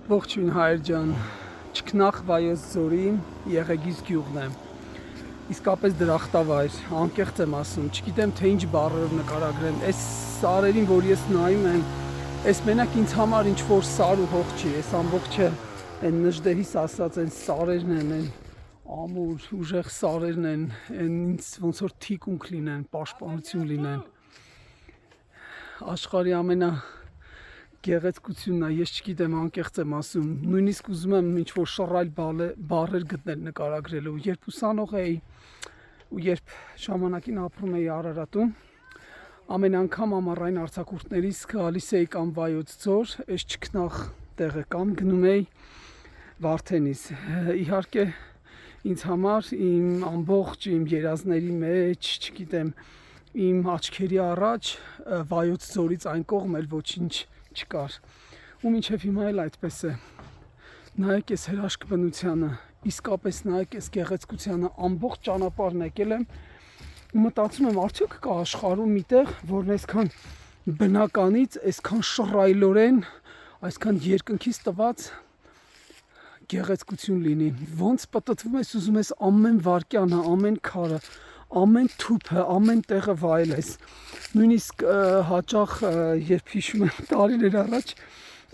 Ողջույն հայր ջան, Չքնախ Վայոց ձորի Եղեգիս գյուղն է, իսկապես դրախտավայր, անկեղծ եմ ասում, չգիտեմ թե ինչ բառերով նկարագրեմ, այս սարերին, որ ես նայում եմ, այս մենակ ինձ համար ինչ որ սար ու հող չի, այս ամբողջը այն նժդեհիս ասած այն սարերն են, այն ամուր, ուժեղ սարերն են, այն ինձ ոնց որ թիկունք լինեն, պաշտպանություն լինեն, աշխարհի ամենա գեղեցկությունն է, ես չգիտեմ, անկեղծ եմ ասում, նույնիսկ ուզում եմ ինչ-որ շռայլ բառեր գտնել նկարագրելու, երբ ուսանող էի ու երբ ժամանակին ապրում էի Արարատում, ամեն անգամ ամառային արձակուրդներից գալիս էի կամ Վայոց ձոր, այս Չքնախ տեղը կամ գնում էի Վարդենիս, իհարկե ինձ համար իմ ամբողջ իմ երազների մեջ, չգիտեմ, իմ աչքերի առաջ Վայոց ձորից այն կողմ էլ ոչինչ չկար, ու մինչև հիմա էլ այդպես է, նայեք ես հրաշք բնությանը, իսկապես նայեք ես գեղեցկությանը, ամբողջ ճանապարհն եկել եմ ու մտածում եմ արդյոք կա աշխարհում մի տեղ, որն այսքան բնականից, այսքան շռայլորեն, այսքան երկնքից տված գեղեցկություն լինի, ոնց պտտվում ես, ուզում ես ամեն վայրկյանը, ամեն քարը, ամեն թուփը, ամեն տեղը վայել ես, նույնիսկ հաճախ երբ հիշում եմ տարիներ առաջ,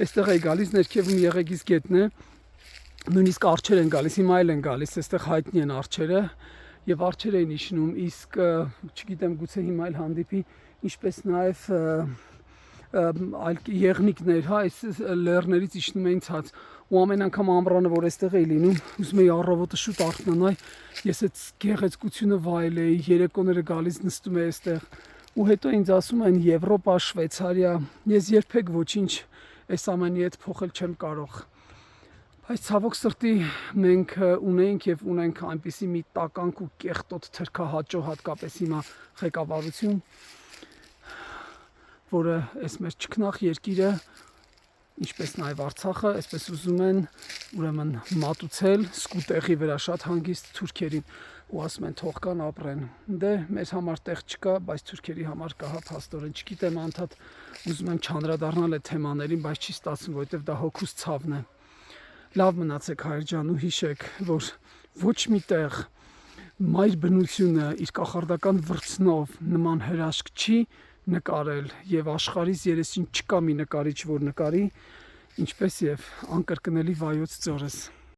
այստեղ է գալիս ներքևում Եղեգիս գետն է, նույնիսկ արջեր են գալիս, հիմա էլ են գալիս, այստեղ հայտնի են արջերը եւ արջեր էին իջնում, իսկ չգիտեմ գուցե հիմա էլ հանդիպի, ինչպես նաեւ այլ եղնիկներ, հա, այս լեռներից իջնում էին ցած ու ամեն անգամ ամռանը որ այստեղ էի լինում, ուզում էի առավոտը շուտ արթնանալ, ես այդ գեղեցկությունը վայել էի, երեկոները գալիս նստում էի այստեղ ու հետո ինձ ասում են Եվրոպա, Շվեյցարիա, ես երբեք ոչինչ այս ամենի հետ փոխել չեմ կարող, բայց ցավոք սրտի մենք ունենք եւ ունենք այնպիսի մի տականք ու կեղտոտ թրքահաճո հատկապես հիմա ղեկավարություն, որը այս մեր Չքնախ երկիրը, ինչպես նաև Արցախը, այսպես ուզում են ուրեմն մատուցել սկուտեղի վրա շատ հանգիստ թուրքերին ու ասում են թող կան ապրեն։ Դե մեր համար տեղ չկա, բայց թուրքերի համար կա, հա, փաստորեն, չգիտեմ, անդադ ուզում եմ չանդրադառնալ այդ թեմաներին, բայց չի ստացվում, որովհետև դա հոգուս ցավն է։ Լավ մնացեք հայր ջան ու հիշեք, որ ոչ մի տեղ մայր բնությունը իր կախարդական վրձնով նման հրաշք չի նկարել եւ աշխարհից երեսին չկա մի նկարիչ, որ նկարի ինչպես եւ անկրկնելի Վայոց ձորս։